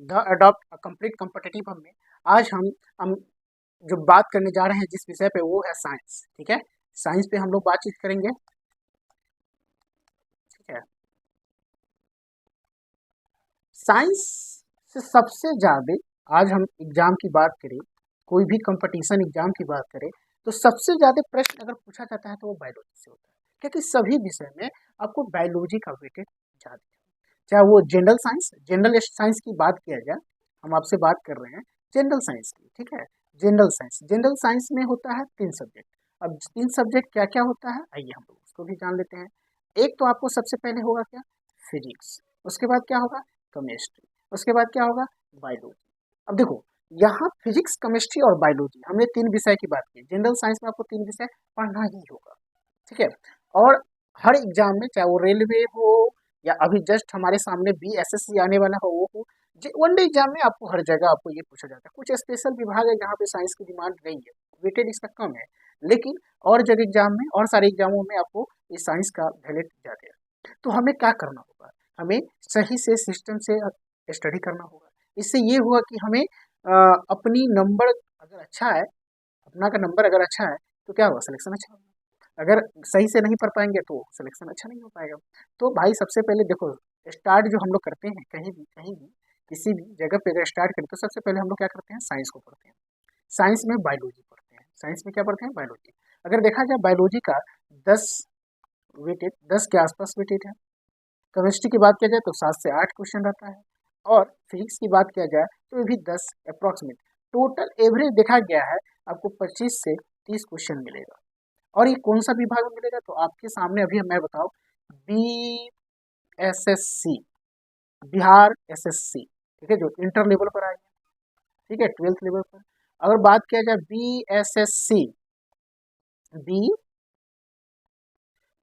The adopt a complete competitive में आज हम जो बात करने जा रहे हैं जिस विषय पे वो है साइंस। ठीक है, साइंस पे हम लोग बातचीत करेंगे। ठीक है, साइंस से सबसे ज़्यादा आज हम एग्जाम की बात करें, कोई भी कंपटीशन एग्जाम की बात करें, तो सबसे ज़्यादा प्रश्न अगर पूछा जाता है तो वो बायोलॉजी से होता है, क्योंकि सभी विषय में आपको बायोलॉजी का वेटेज ज़्यादा है। चाहे वो जनरल साइंस की बात किया जाए, हम आपसे बात कर रहे हैं जनरल साइंस की। ठीक है, जनरल साइंस में होता है 3 सब्जेक्ट। अब 3 सब्जेक्ट क्या क्या होता है, आइए हम लोग उसको भी जान लेते हैं। एक तो आपको सबसे पहले होगा क्या, फिजिक्स। उसके बाद क्या होगा, केमिस्ट्री। उसके बाद क्या होगा, बायोलॉजी। अब देखो, यहाँ फिजिक्स, केमिस्ट्री और बायोलॉजी, हमने 3 विषय की बात की। जनरल साइंस में आपको 3 विषय पढ़ना ही होगा। ठीक है, और हर एग्जाम में, चाहे वो रेलवे हो या अभी जस्ट हमारे सामने BSSC आने वाला हो वो हो, वनडे एग्जाम में आपको हर जगह आपको ये पूछा जाता है। कुछ स्पेशल विभाग है जहाँ पे साइंस की डिमांड नहीं है, वेटेज इसका कम है, लेकिन और जगह एग्जाम में और सारे एग्जामों में आपको इस साइंस का वैल्यू ज़्यादा है। तो हमें क्या करना होगा, हमें सही से सिस्टम से स्टडी करना होगा। इससे ये हुआ कि हमें अपनी नंबर अगर अच्छा है, अपना का नंबर अगर अच्छा है तो क्या होगा, सिलेक्शन अच्छा होगा। अगर सही से नहीं पढ़ पाएंगे तो सिलेक्शन अच्छा नहीं हो पाएगा। तो भाई सबसे पहले देखो, स्टार्ट जो हम लोग करते हैं कहीं भी किसी भी जगह पे अगर स्टार्ट करें तो सबसे पहले हम लोग क्या करते हैं, साइंस को पढ़ते हैं। साइंस में बायोलॉजी पढ़ते हैं। साइंस में क्या पढ़ते हैं, बायोलॉजी। अगर देखा जाए बायोलॉजी का 10 के आसपास वेटेज है। केमिस्ट्री की बात किया जाए तो 7 से 8 क्वेश्चन रहता है, और फिजिक्स की बात किया जाए तो ये भी 10 अप्रॉक्सीमेट। टोटल एवरेज देखा गया है आपको 25 से 30 क्वेश्चन मिलेगा। और ये कौन सा विभाग में मिलेगा, तो आपके सामने अभी मैं बताऊं, BSSC, बिहार SSC। ठीक है, जो इंटर लेवल पर आएगा। ठीक है, 12th लेवल पर। अगर बात किया जाए BSSC, बी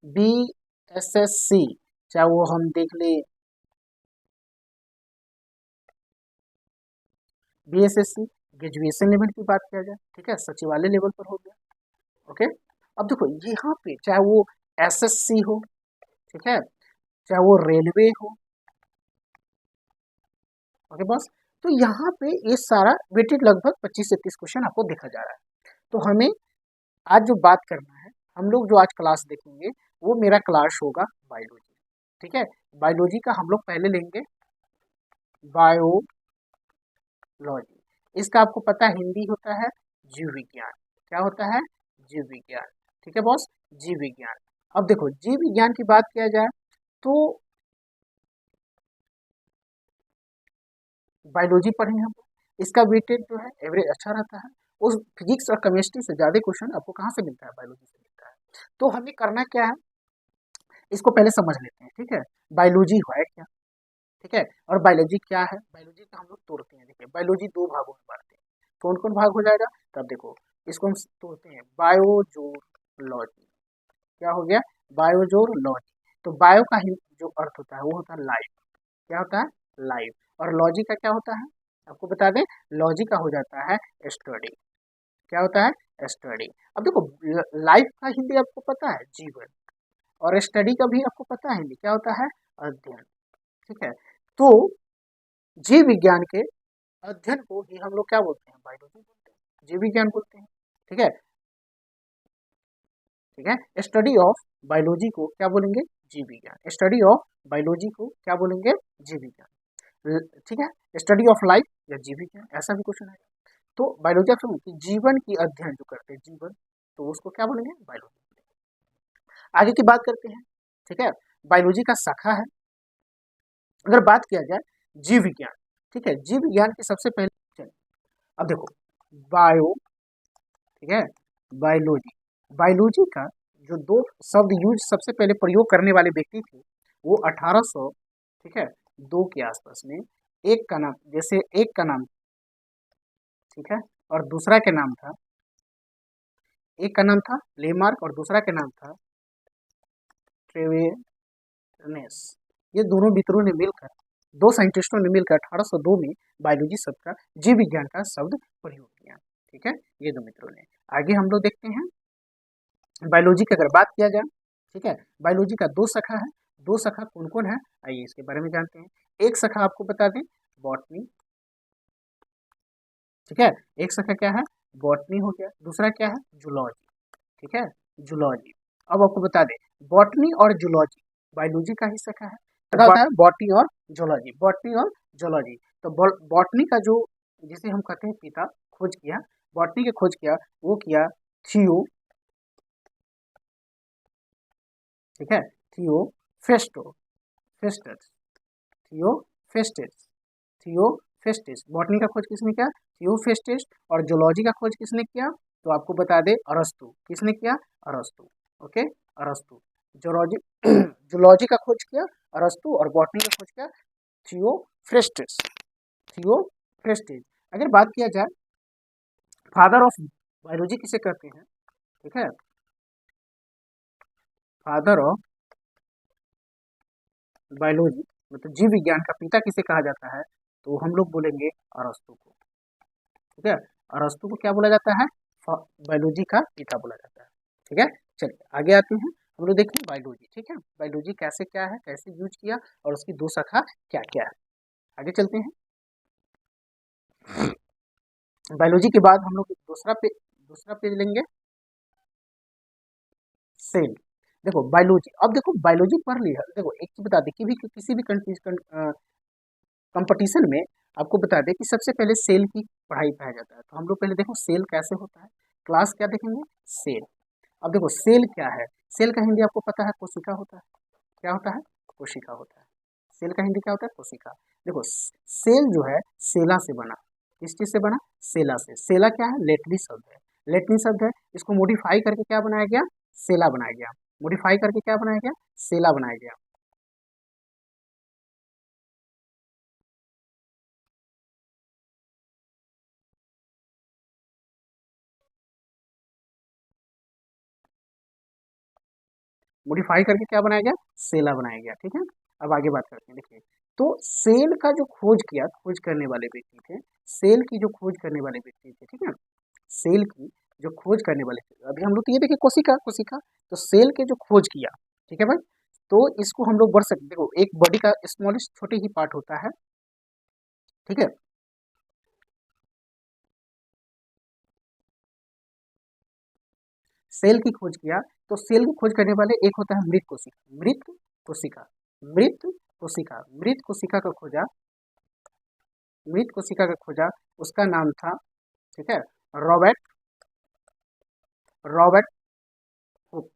BSSC, चाहे वो हम देख ले BSSC ग्रेजुएशन लेवल की बात किया जाए, ठीक है, सचिवालय लेवल पर हो गया। ओके, अब देखो यहाँ पे चाहे वो SSC हो, ठीक है, चाहे वो रेलवे हो। ओके बस, तो यहाँ पे ये सारा वेटेड लगभग 25 से 30 क्वेश्चन आपको देखा जा रहा है। तो हमें आज जो बात करना है, हम लोग जो आज क्लास देखेंगे वो मेरा क्लास होगा बायोलॉजी। ठीक है, बायोलॉजी का हम लोग पहले लेंगे बायोलॉजी। इसका आपको पता है हिंदी होता है जीव विज्ञान। क्या होता है, जीव विज्ञान। ठीक है बॉस, जीव विज्ञान। अब देखो जीव विज्ञान की बात किया जाए तो बायोलॉजी पढ़ेंगे हम। इसका वेटेज जो है एवरेज अच्छा रहता है। उस फिजिक्स और केमिस्ट्री से ज़्यादा क्वेश्चन आपको कहाँ से मिलता है, बायोलॉजी से मिलता है। तो हमें करना क्या है, इसको पहले समझ लेते हैं। ठीक है, बायोलॉजी है क्या, ठीक है, और बायोलॉजी क्या है। बायोलॉजी का हम लोग तोड़ते हैं। देखिए, बायोलॉजी 2 भागों में बांटते हैं। कौन कौन भाग हो जाएगा, तब देखो इसको हम तोड़ते हैं, बायोजोलॉजी। क्या हो गया, बायोजोलॉजी। तो बायो का ही जो अर्थ होता है वो होता है लाइफ। क्या होता है, लाइफ। और लॉजी का क्या होता है, आपको बता दें, लॉजी का हो जाता है स्टडी। क्या होता है, स्टडी। अब देखो, लाइफ का हिंदी आपको पता है जीवन, और स्टडी का भी आपको पता है हिंदी क्या होता है, अध्ययन। ठीक है, तो जीव विज्ञान के अध्ययन को ही हम लोग क्या बोलते हैं, बायोलॉजी बोलते हैं, जीव विज्ञान बोलते हैं। ठीक है, ठीक है, स्टडी ऑफ बायोलॉजी को क्या बोलेंगे, जीव विज्ञान। स्टडी ऑफ बायोलॉजी को क्या बोलेंगे, जीव विज्ञान। ठीक है, स्टडी ऑफ लाइफ या जीव विज्ञान, ऐसा भी क्वेश्चन आएगा। तो बायोलॉजी आप समझ, जीवन की अध्ययन जो करते हैं जीवन, तो उसको क्या बोलेंगे, बायोलॉजी। आगे की बात करते हैं। ठीक है, बायोलॉजी का शाखा है। अगर बात किया जाए जीव विज्ञान, ठीक है, जीव विज्ञान के सबसे पहले, अब देखो बायो, ठीक है, बायोलॉजी। बायोलॉजी का जो 2 शब्द यूज सबसे पहले प्रयोग करने वाले व्यक्ति थे वो 1800, ठीक है, 2 के आसपास में। एक का नाम, जैसे एक का नाम, ठीक है, और दूसरा के नाम था, एक का नाम था लेमार्क और दूसरा के नाम था ट्रेवेनेस। ये दोनों मित्रों ने मिलकर, 2 साइंटिस्टों ने मिलकर 1802 में बायोलॉजी शब्द का, जीव विज्ञान का शब्द प्रयोग किया। ठीक है, ये 2 मित्रों ने। आगे हम लोग देखते हैं बायोलॉजी की अगर बात किया जाए, ठीक है, बायोलॉजी का 2 शाखा है। 2 शाखा कौन कौन है, आइए इसके बारे में जानते हैं। एक शाखा आपको बता दें, बॉटनी, ठीक है, एक शाखा क्या है, बॉटनी हो गया, दूसरा क्या है, जूलॉजी। ठीक है, जूलॉजी। अब आपको बता दें, बॉटनी और जूलॉजी बायोलॉजी का ही शाखा है। क्या होता है, बॉटनी और जूलॉजी, बॉटनी और जूलॉजी। तो बॉटनी का जो, जिसे हम कहते हैं पिता, खोज किया, बॉटनी के खोज किया, वो किया थियो, ठीक है, थियो फेस्टो, फेस्टस, थियो फेस्टिस, थियो फेस्टिस। बॉटनी का खोज किसने किया, थियो फेस्टिस। और जूलॉजी का खोज किसने किया, तो आपको बता दे, अरस्तु। किसने किया, अरस्तु। ओके, अरस्तु। जूलॉजी जूलॉजी का खोज किया अरस्तु, और बॉटनी का खोज किया थियो फ्रेस्टिस, थियो फ्रेस्टिस। अगर बात किया जाए फादर ऑफ बायोलॉजी किसे कहते हैं, ठीक है, फादर ऑफ बायोलॉजी मतलब जीव विज्ञान का पिता किसे कहा जाता है, तो हम लोग बोलेंगे अरस्तु को। ठीक है, अरस्तु को क्या बोला जाता है, बायोलॉजी का पिता बोला जाता है। ठीक है, चलिए आगे आते हैं, हम लोग देखें बायोलॉजी। ठीक है, बायोलॉजी कैसे क्या है, कैसे यूज किया, और उसकी दो शाखा क्या क्या है। आगे चलते हैं, बायोलॉजी के बाद हम लोग दूसरा पेज लेंगे, सेल। देखो बायोलॉजी, अब देखो बायोलॉजी पढ़ लिया, देखो एक चीज बता दें कि भी किसी भी कंपटीशन में आपको बता दें कि सबसे पहले सेल की पढ़ाई पाया जाता है। तो हम लोग पहले देखो सेल कैसे होता है, क्लास क्या देखेंगे, सेल। अब देखो सेल क्या है, सेल का हिंदी आपको पता है, कोशिका होता है। क्या होता है, कोशिका होता है। सेल का हिंदी क्या होता है, कोशिका। देखो सेल जो है सेला से बना, किस चीज से बना, सेला से। सेला क्या है, लेटिनी शब्द है, लेटिनी शब्द है, इसको मॉडिफाई करके क्या बनाया गया, सेला बनाया गया। मॉडिफाई करके क्या बनाया गया, सेला बनाया गया। मॉडिफाई करके क्या बनाया गया, सेला बनाया गया। ठीक है, अब आगे बात करते हैं, देखिए तो सेल का जो खोज किया, खोज करने वाले व्यक्ति थे, सेल की जो खोज करने वाले व्यक्ति थे, ठीक है, सेल की जो खोज करने वाले थे, अभी हम लोग तो ये देखिए कोशिका, कोशिका, तो सेल के जो खोज किया, ठीक है भाई, तो इसको हम लोग बढ़ सकते, देखो एक बॉडी का स्मॉलेस्ट छोटे ही पार्ट होता है, ठीक है, सेल की खोज किया, तो सेल की खोज करने वाले एक होता है मृत कोशिका, मृत कोशिका, मृत कोशिका, मृत कोशिका का खोजा, मृत कोशिका का खोजा, उसका नाम था, ठीक है, रॉबर्ट, रॉबर्ट हुक।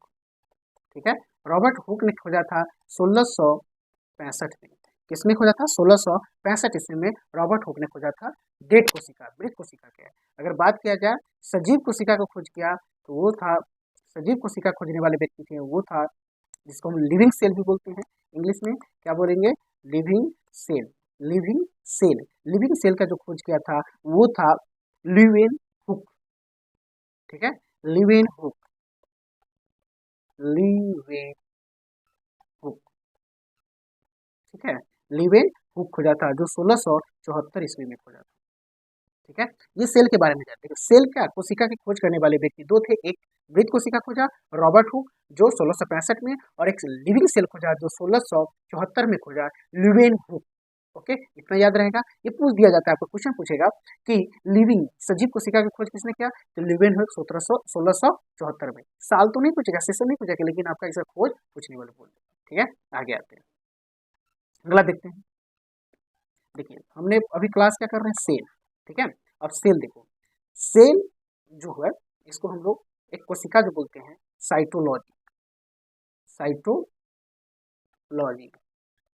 ठीक है, रॉबर्ट हुक ने खोजा था 1665 में। किसने खोजा था, 1665 ईस्वी में रॉबर्ट हुक ने खोजा था डेड कोशिका, मृत कोशिका के। अगर बात किया जाए सजीव कोशिका को खोज किया, तो वो था, सजीव कोशिका खोजने वाले व्यक्ति थे, वो था जिसको हम लिविंग सेल भी बोलते हैं, इंग्लिश में क्या बोलेंगे, living cell, living cell. Living cell का जो खोज किया था वो था ल्यूवेन हुक। ठीक है, ल्यूवेन हुक, ल्यूवेन हुक। ठीक है, ल्यूवेन हुक खोजा था, जो 1674 ईस्वी में खोजा था। ठीक है, ये सेल के बारे में जानते हैं। सेल क्या, कोशिका की खोज करने वाले व्यक्ति दो थे, एक मृत कोशिका खोजा रॉबर्ट हुक जो 1665 में, और एक लिविंग सेल खोजा जो 1674 में खोजा, ल्यूवेन हुक। ओके, इतना याद रहेगा। ये पूछ दिया जाता है, आपको क्वेश्चन पूछेगा कि लिविंग सजीव कोशिका की खोज किसने किया, तो ल्यूवेन हुक 1674 में। साल तो नहीं पूछेगा, सेशन नहीं पूछेगा, लेकिन आपका ऐसा खोज पूछने वाले बोल। ठीक है, आगे आते हैं, अगला देखते हैं। देखिए हमने अभी क्लास क्या कर रहे हैं, सेल। ठीक है, अब सेल देखो, सेल जो है इसको हम लोग एक कोशिका जो बोलते हैं, साइटोलॉजी, साइटोलॉजी।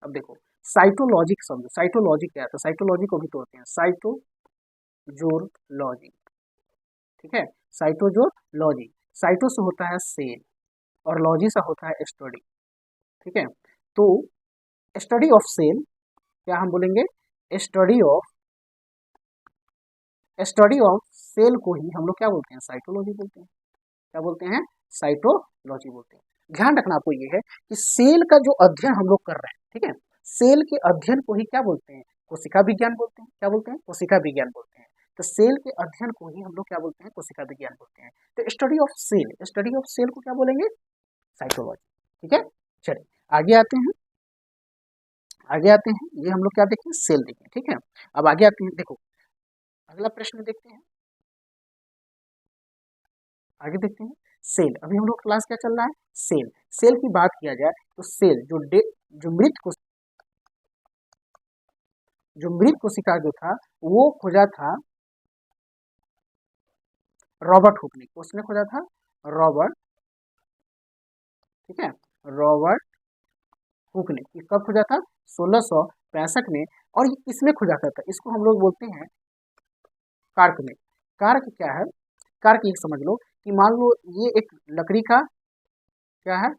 अब देखो साइटोलॉजी समझो, साइटोलॉजी क्या है, तो साइटोलॉजी को भी तोड़ते हैं, साइटोजोलॉजी। ठीक है, साइटोजोलॉजी, साइटो से होता है सेल, और लॉजी से होता है स्टडी। ठीक है, तो स्टडी ऑफ सेल, क्या हम बोलेंगे, study of, study of cell को ही हम लोग क्या बोलते हैं, साइटोलॉजी बोलते हैं। क्या बोलते हैं, साइटोलॉजी बोलते हैं। ध्यान रखना आपको ये है कि सेल का जो अध्ययन हम लोग कर रहे हैं, ठीक है, सेल के अध्ययन को ही क्या बोलते हैं, कोशिका विज्ञान बोलते हैं। क्या बोलते हैं, कोशिका विज्ञान बोलते हैं। तो सेल के अध्ययन को ही हम लोग क्या बोलते हैं, कोशिका विज्ञान बोलते हैं। तो study of cell, study of cell को क्या बोलेंगे, साइटोलॉजी। ठीक है, चलिए आगे आते हैं, आगे आते हैं, ये हम लोग क्या देखें, सेल देखें। ठीक है, अब आगे आते हैं, देखो अगला प्रश्न देखते हैं, आगे देखते हैं। सेल, अभी हम लोग क्लास क्या चल रहा है, सेल। सेल की बात किया जाए तो सेल जो मृत कोशिका जो था वो खोजा था रॉबर्ट हुक ने। उसने खोजा था रॉबर्ट, ठीक है, रॉबर्ट हुक ने। ये कब खोजा था, 1665 में। और ये किसमें खोजा था, इसको हम लोग बोलते हैं कार्क में। कार्क क्या है, कार्क ये समझ लो कि मान लो ये एक लकड़ी का क्या है,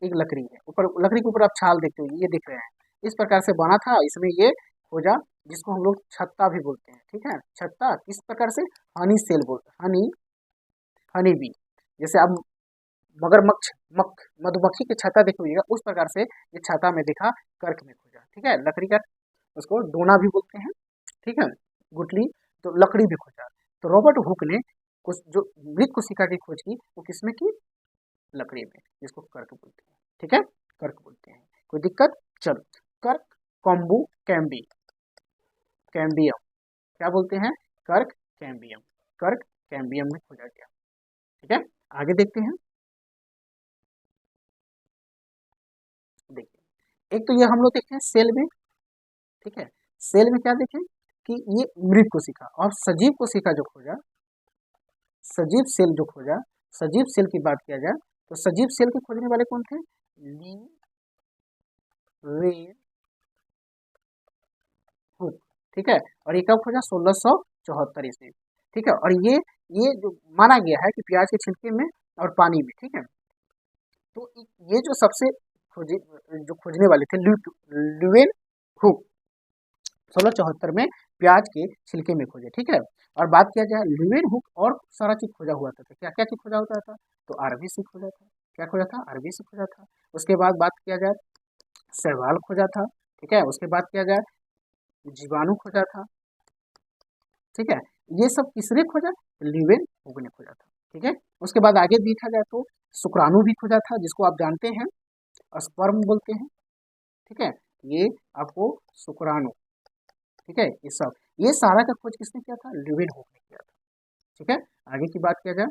एक लकड़ी है, ऊपर लकड़ी के ऊपर आप छाल देखते हो, ये दिख रहे हैं, इस प्रकार से बना था। इसमें ये खोजा, जिसको हम लोग छत्ता भी बोलते हैं, ठीक है। छत्ता किस प्रकार से, हनी सेल बोलते हैं, हनी बी। जैसे आप मगरमच्छ मधुमक्खी के छत्ता देखिएगा, उस प्रकार से ये छत्ता में दिखा, कर्क में खोजा, ठीक है। लकड़ी का उसको डोना भी बोलते हैं, ठीक है, गुटली, तो लकड़ी भी खोजा। तो रॉबर्ट हुक ने कुछ जो मृत कोशिका की खोज की वो किसमें की, लकड़ी में, जिसको कर्क बोलते हैं, ठीक है, कर्क बोलते हैं। कोई दिक्कत, चलो। कर्क कॉम्बू कैम्बियम, क्या बोलते हैं, कर्क कैम्बियम, कर्क कैम्बियम में खोजा गया, ठीक है। आगे देखते हैं, देखिए एक तो ये हम लोग देखते हैं सेल में, ठीक है। सेल में क्या देखें कि ये मृत कोशिका और सजीव कोशिका जो खोजा, सजीव सेल जो खोजा, सजीव सेल की बात किया जाए तो सजीव सेल के खोजने वाले कौन थे, ली वेन हुक, ठीक है। और ये कब खोजा, 1674 ईस्वी, ठीक है। और ये जो माना गया है कि प्याज के छिलके में और पानी में, ठीक है। तो ये जो सबसे खोजे जो खोजने वाले थे ल्यूवेन हुक, 1674 में प्याज के छिलके में खोजे, ठीक है। और बात किया जाए ल्यूवेन हुक और सारा चीज खोजा हुआ था, क्या क्या चीज खोजा होता था, तो आरबीसी खोजा था, क्या खोजा था, आरबीसी खोजा था। उसके बाद बात किया जाए शैवाल खोजा था, ठीक है। उसके बाद किया जाए जीवाणु खोजा था, ठीक है। ये सब किसने खोजा, ल्यूवेन हुक ने खोजा था, ठीक है। उसके बाद आगे देखा जाए तो शुक्राणु भी खोजा था, जिसको आप जानते हैं स्पर्म बोलते हैं, ठीक है। ये आपको शुक्राणु, ठीक है, ये सारा का खोज किसने किया था, ल्यूवेन हुक ने किया था, ठीक है। आगे की बात किया जाए